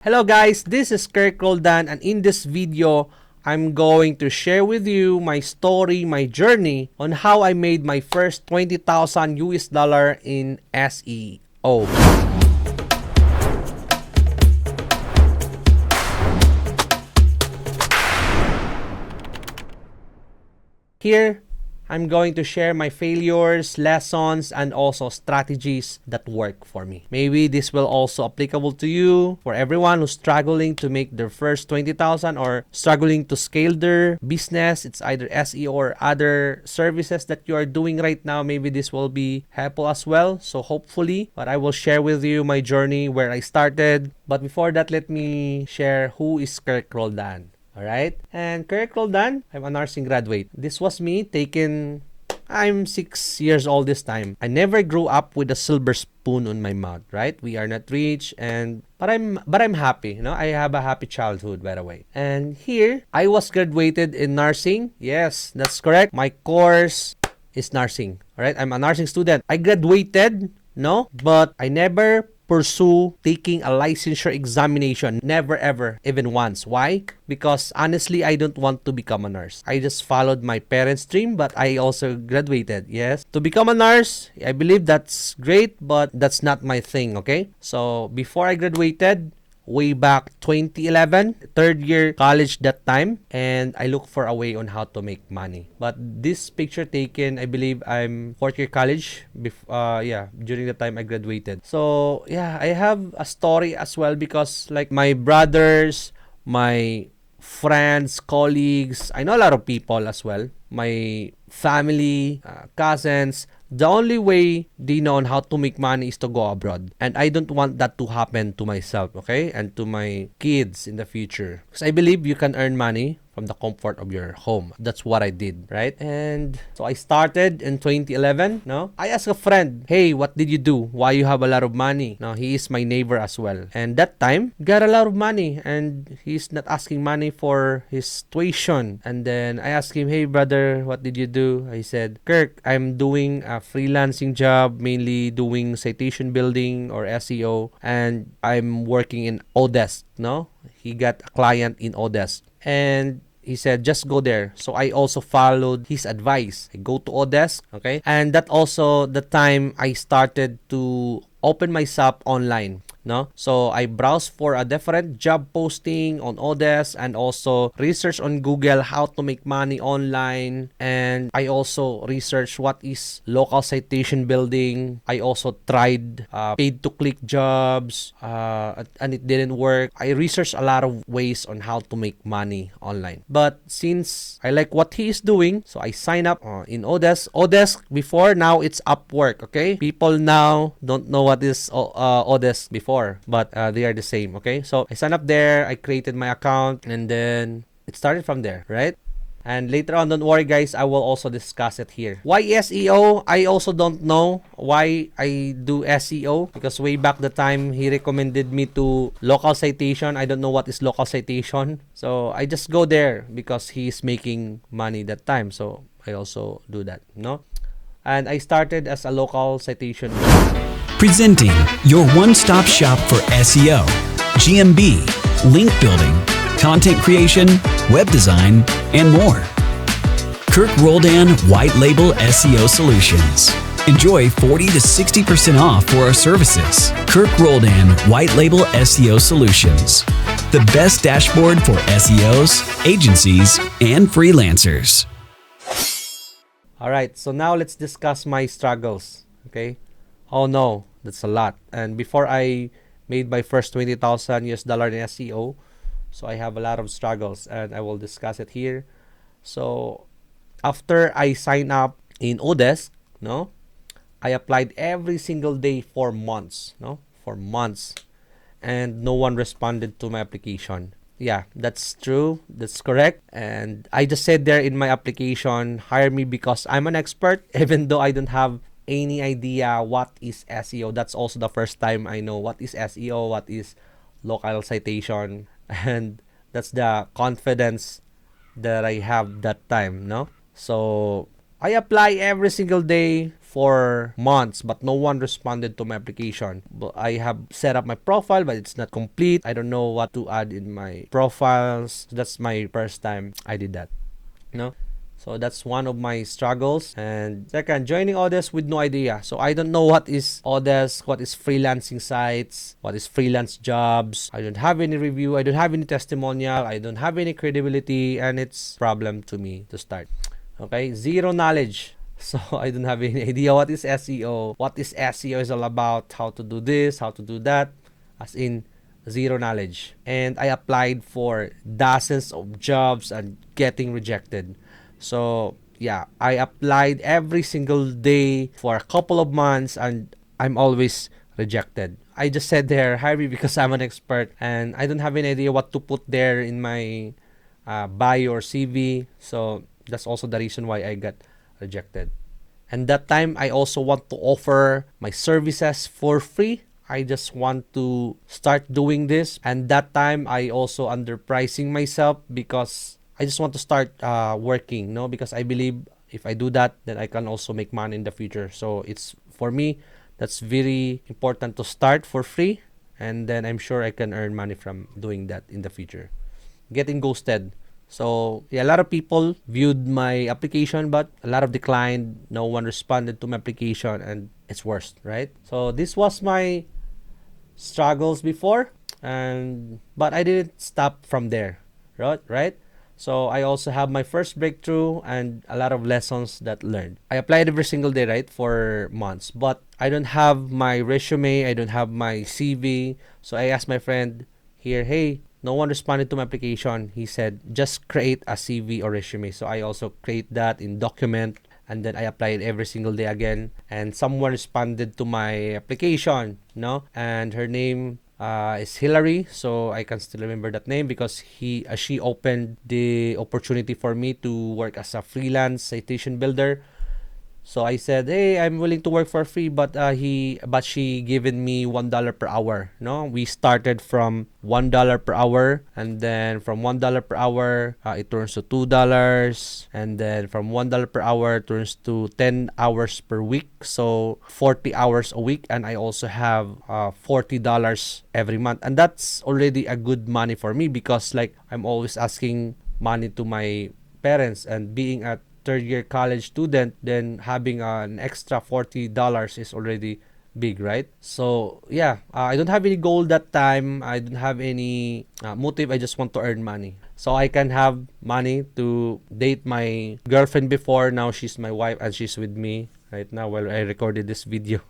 Hello guys, this is Kherk Roldan, and in this video, I'm going to share with you my story, my journey on how I made my first 20,000 US dollar in SEO. Here, I'm going to share my failures, lessons, and also strategies that work for me. Maybe this will also applicable to you, for everyone who's struggling to make their first 20,000 or struggling to scale their business. It's either SEO or other services that you are doing right now. Maybe this will be helpful as well. So hopefully, but I will share with you my journey, where I started. But before that, let me share who is Kherk Roldan. Alright? And Kherk Roldan, I'm a nursing graduate. This was me taken. I'm 6 years old this time. I never grew up with a silver spoon on my mouth, right? We are not rich, but I'm happy, you know. I have a happy childhood, by the way. And here, I was graduated in nursing. Yes, that's correct. My course is nursing. Alright? I'm a nursing student. I graduated, no, but I never pursue taking a licensure examination. Never ever, even once. Why? Because honestly, I don't want to become a nurse. I just followed my parents' dream, but I also graduated. Yes. To become a nurse, I believe that's great, but that's not my thing, okay? So before I graduated, way back 2011, third year college that time, and I look for a way on how to make money. But this picture taken, I believe I'm fourth year college, during the time I graduated. So yeah, I have a story as well, because like my brothers, my friends, colleagues, I know a lot of people as well, my family, cousins, the only way they know on how to make money is to go abroad. And I don't want that to happen to myself, okay? And to my kids in the future. Because I believe you can earn money from the comfort of your home. That's what I did, right? And so I started in 2011, no? I asked a friend, hey, what did you do? Why you have a lot of money? Now, he is my neighbor as well. And that time, got a lot of money. And he's not asking money for his tuition. And then I asked him, hey, brother, what did you do? I said, Kherk, I'm doing a freelancing job, mainly doing citation building or SEO. And I'm working in Odesk, no? He got a client in Odesk. And he said, just go there. So I also followed his advice. I go to Odesk, okay? And that also the time I started to open myself online. No? So I browsed for a different job posting on Odesk, and also research on Google how to make money online. And I also researched what is local citation building. I also tried paid to click jobs, and it didn't work. I researched a lot of ways on how to make money online. But since I like what he is doing, so I signed up in Odesk. Odesk before, now it's Upwork, okay? People now don't know what is Odesk before, but they are the same, okay? So I signed up there, I created my account, and then it started from there, right? And later on, don't worry guys, I will also discuss it here. Why SEO? I also don't know why I do SEO, because way back the time he recommended me to local citation. I don't know what is local citation, so I just go there because he's making money that time, so I also do that, no? And I started as a local citation. Presenting your one-stop shop for SEO, GMB, link building, content creation, web design, and more. Kherk Roldan White Label SEO Solutions. Enjoy 40 to 60% off for our services. Kherk Roldan White Label SEO Solutions. The best dashboard for SEOs, agencies, and freelancers. Alright, so now let's discuss my struggles, okay? Oh no, that's a lot. And before I made my first 20,000 US dollar in SEO, so I have a lot of struggles, and I will discuss it here. So after I sign up in Odesk, no, I applied every single day for months, no, for months, and no one responded to my application. Yeah, that's true. That's correct. And I just said there in my application, hire me because I'm an expert, even though I don't have any idea what is SEO. That's also the first time I know what is SEO, what is local citation, and that's the confidence that I have that time, no? So I apply every single day for months, but no one responded to my application. But I have set up my profile, but it's not complete. I don't know what to add in my profiles. That's my first time I did that. No? So that's one of my struggles. And second, joining Odes with no idea. So I don't know what is Odes, what is freelancing sites, what is freelance jobs. I don't have any review. I don't have any testimonial. I don't have any credibility, and it's problem to me to start. Okay, zero knowledge. So I don't have any idea what is SEO, what is SEO is all about, how to do this, how to do that, as in zero knowledge. And I applied for dozens of jobs and getting rejected. So yeah, I applied every single day for a couple of months and I'm always rejected. I just said there, hire me because I'm an expert and I don't have any idea what to put there in my bio or CV. So that's also the reason why I got rejected. And that time, I also want to offer my services for free. I just want to start doing this. And that time, I also underpricing myself because I just want to start working, no? Because I believe if I do that, then I can also make money in the future. So it's, for me, that's very important to start for free. And then I'm sure I can earn money from doing that in the future. Getting ghosted. So yeah, a lot of people viewed my application, but a lot of declined. No one responded to my application, and it's worse, right? So this was my struggles before, and but I didn't stop from there, right? So I also have my first breakthrough and a lot of lessons that learned. I applied every single day, right, for months, but I don't have my resume. I don't have my CV. So I asked my friend here, hey, no one responded to my application. He said, just create a CV or resume. So I also create that in document and then I applied every single day again. And someone responded to my application, no? And her name is Hillary. So I can still remember that name because she opened the opportunity for me to work as a freelance citation builder. So I said, hey, I'm willing to work for free, but she given me $1 per hour. No, we started from $1 per hour, and then from $1 per hour, it turns to $2, and then from $1 per hour turns to 10 hours per week, so 40 hours a week, and I also have $40 every month, and that's already a good money for me because like I'm always asking money to my parents, and being a third year college student, then having an extra $40 is already big, right? So yeah, I don't have any goal that time. I don't have any motive. I just want to earn money so I can have money to date my girlfriend before. Now she's my wife and she's with me right now while I recorded this video.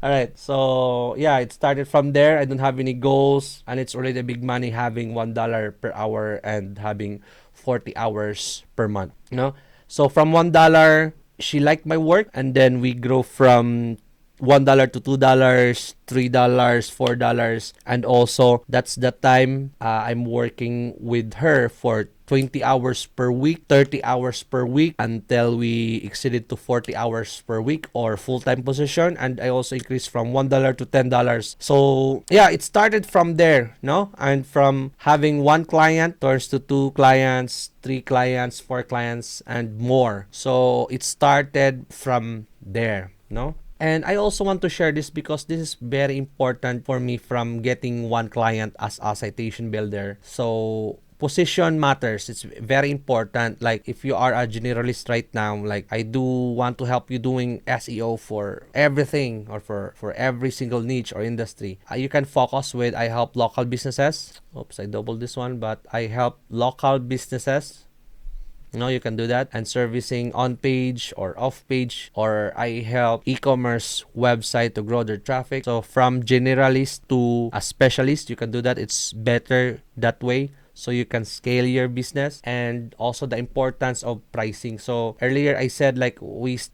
All right, so yeah, it started from there. I don't have any goals, and it's already big money having $1 per hour and having 40 hours per month. You know, so from $1, she liked my work, and then we grow from $1 to $2, $3, $4, and also that's the time I'm working with her for 20 hours per week, 30 hours per week until we exceeded to 40 hours per week or full-time position, and I also increased from $1 to $10. So yeah, it started from there, no? And from having one client turns to two clients, three clients, four clients, and more. So it started from there, no? And I also want to share this because this is very important for me from getting one client as a citation builder. So position matters. It's very important. Like if you are a generalist right now, like I do want to help you doing SEO for everything or for every single niche or industry. You can focus with I help local businesses. Oops, I doubled this one, but I help local businesses. No, you can do that. And servicing on page or off page, or I help e-commerce website to grow their traffic. So from generalist to a specialist, you can do that. It's better that way. So you can scale your business, and also the importance of pricing. So earlier I said like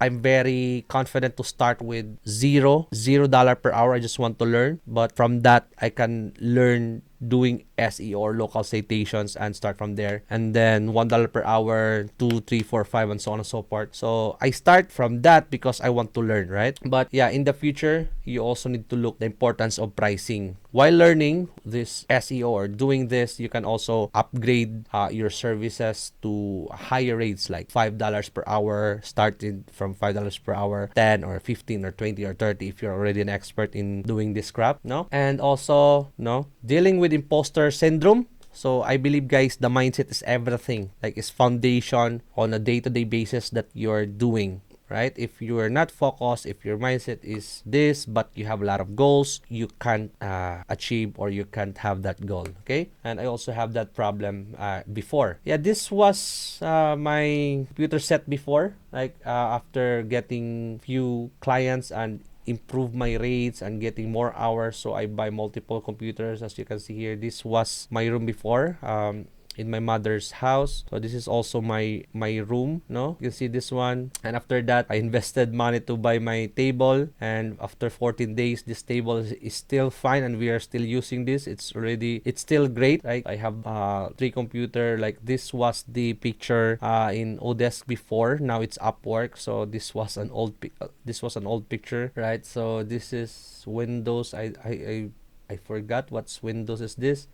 I'm very confident to start with $0 per hour. I just want to learn, but from that I can learn doing SEO or local citations and start from there. And then $1 per hour, 2, 3, 4, 5, and so on and so forth. So I start from that because I want to learn, right? But yeah, in the future, you also need to look the importance of pricing. While learning this SEO or doing this, you can also upgrade your services to higher rates like $5 per hour, started from $5 per hour, 10 or 15 or 20 or 30 if you're already an expert in doing this crap, no? And also, no, dealing with imposter syndrome. So I believe, guys, the mindset is everything. Like, it's foundation on a day-to-day basis that you're doing, right? If you are not focused, if your mindset is this, but you have a lot of goals, you can't achieve or you can't have that goal, okay? And I also have that problem before. Yeah, this was my computer set before, like after getting few clients and improve my rates and getting more hours, so I buy multiple computers. As you can see here, this was my room before, in my mother's house. So this is also my room, no? You can see this one. And after that, I invested money to buy my table, and after 14 days, this table is still fine and we are still using this. It's still great, right? I have 3 computer. Like, this was the picture in Odesk before. Now it's Upwork. So this was an old picture, right? So this is Windows. I forgot what's Windows is this.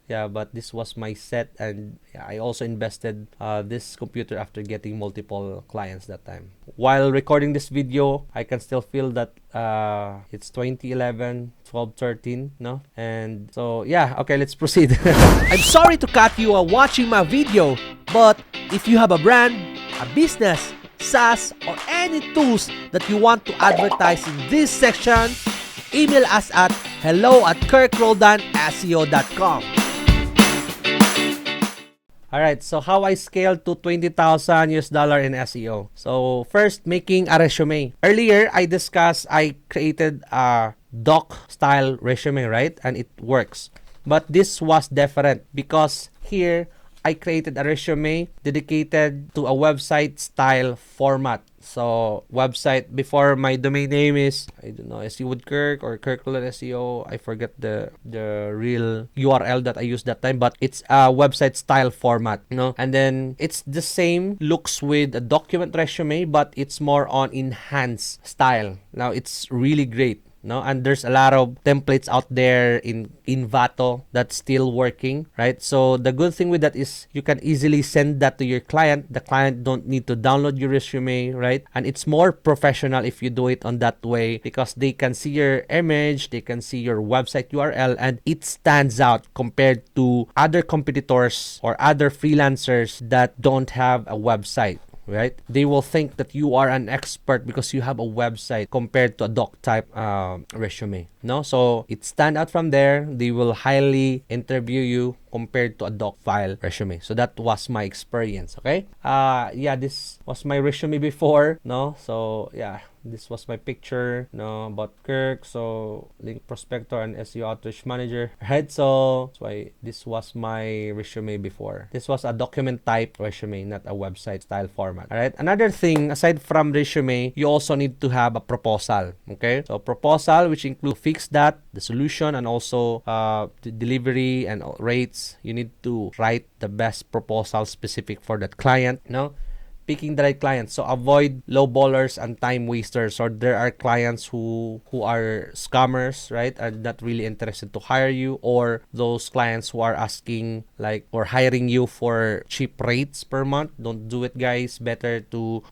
Yeah, but this was my set, and yeah, I also invested this computer after getting multiple clients that time. While recording this video, I can still feel that it's 2011, 12, 13, no? And so, yeah, okay, let's proceed. I'm sorry to cut you while watching my video, but if you have a brand, a business, SaaS, or any tools that you want to advertise in this section, email us at hello@KherkRoldanSEO.com. Alright, so how I scaled to $20,000 in SEO. So first, making a resume. Earlier, I discussed I created a doc style resume, right? And it works. But this was different because here, I created a resume dedicated to a website style format. So website, before, my domain name is, I don't know, SEO with Kherk or Kherk SEO. I forget the real URL that I used that time, but it's a website style format, you know. And then it's the same looks with a document resume, but it's more on enhanced style. Now it's really great. No, and there's a lot of templates out there in Vato that's still working, right? So the good thing with that is you can easily send that to your client. The client don't need to download your resume, right? And it's more professional if you do it on that way because they can see your image, they can see your website URL, and it stands out compared to other competitors or other freelancers that don't have a website. Right? They will think that you are an expert because you have a website compared to a doc type resume. No? So it stand out from there. They will highly interview you compared to a doc file resume. So that was my experience. Okay? Yeah, this was my resume before. No? So yeah, this was my picture, no, about Kherk. So link prospector and SEO outreach manager, right? So that's why this was my resume before. This was a document type resume, not a website style format. All right. Another thing, aside from resume, you also need to have a proposal. Okay. So proposal, which includes fix that, the solution, and also the delivery and rates. You need to write the best proposal specific for that client. No. Picking the right clients. So avoid low ballers and time wasters. Or there are clients who are scammers, right? Are not really interested to hire you, or those clients who are asking like or hiring you for cheap rates per month. Don't do it, guys. Better to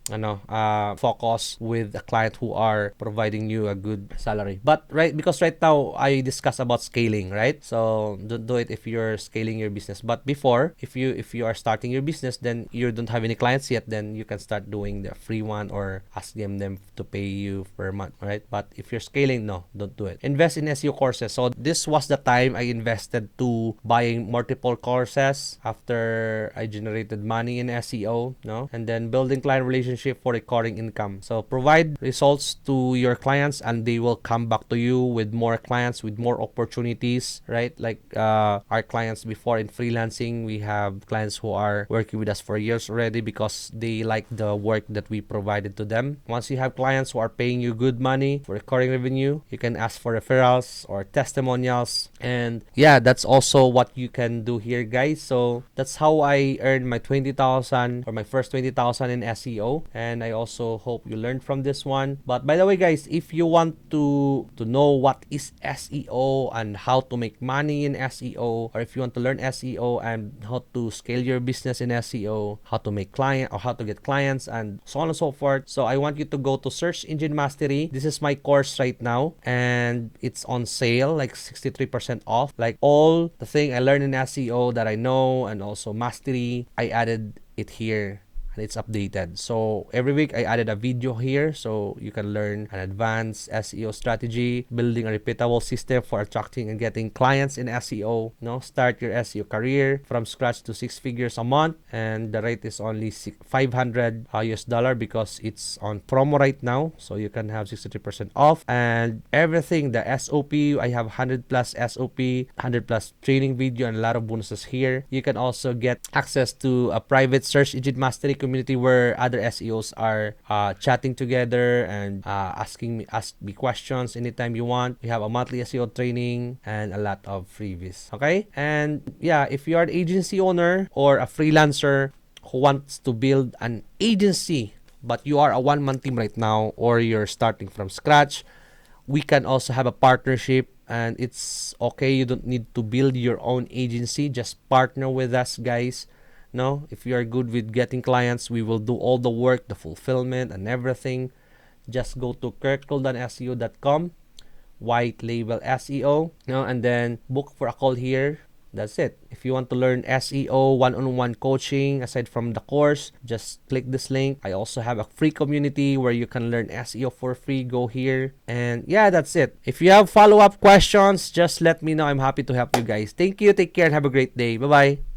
focus with a client who are providing you a good salary. But because right now I discuss about scaling, right? So don't do it if you're scaling your business. But before, if you are starting your business, then you don't have any clients yet, then you can start doing the free one or ask them to pay you per month, right? But if you're scaling, no, don't do it. Invest in SEO courses. So this was the time I invested to buying multiple courses after I generated money in SEO, no? And then building client relationship for recurring income. So provide results to your clients and they will come back to you with more clients, with more opportunities, right? Like our clients before in freelancing, we have clients who are working with us for years already because they really like the work that we provided to them. Once you have clients who are paying you good money for recurring revenue, you can ask for referrals or testimonials. And yeah, that's also what you can do here, guys. So that's how I earned my 20,000 or my first 20,000 in SEO. And I also hope you learned from this one. But by the way, guys, if you want to know what is SEO and how to make money in SEO, or if you want to learn SEO and how to scale your business in SEO, how to make client or how to get clients and so on and so forth. So I want you to go to Search Engine Mastery. This is my course right now and it's on sale, like 63% off. Like all the thing I learned in SEO that I know and also mastery, I added it here. And it's updated. So every week I added a video here so you can learn an advanced SEO strategy, building a repeatable system for attracting and getting clients in SEO. Start your SEO career from scratch to 6 figures a month, and the rate is only $500 US dollar because it's on promo right now. So you can have 63% off and everything. The SOP, I have 100 plus SOP, 100 plus training video, and a lot of bonuses here. You can also get access to a private search engine mastery community where other SEOs are chatting together and ask me questions anytime you want. We have a monthly SEO training and a lot of freebies. Okay, and yeah, if you are an agency owner or a freelancer who wants to build an agency but you are a one-man team right now or you're starting from scratch, we can also have a partnership. And it's okay, you don't need to build your own agency, just partner with us, guys. If you are good with getting clients, we will do all the work, the fulfillment and everything. Just go to kherk.seo.com, white label SEO, and then book for a call here. That's it. If you want to learn SEO one-on-one coaching aside from the course, just click this link. I also have a free community where you can learn SEO for free. Go here. And yeah, that's it. If you have follow-up questions, just let me know. I'm happy to help you guys. Thank you. Take care and have a great day. Bye-bye.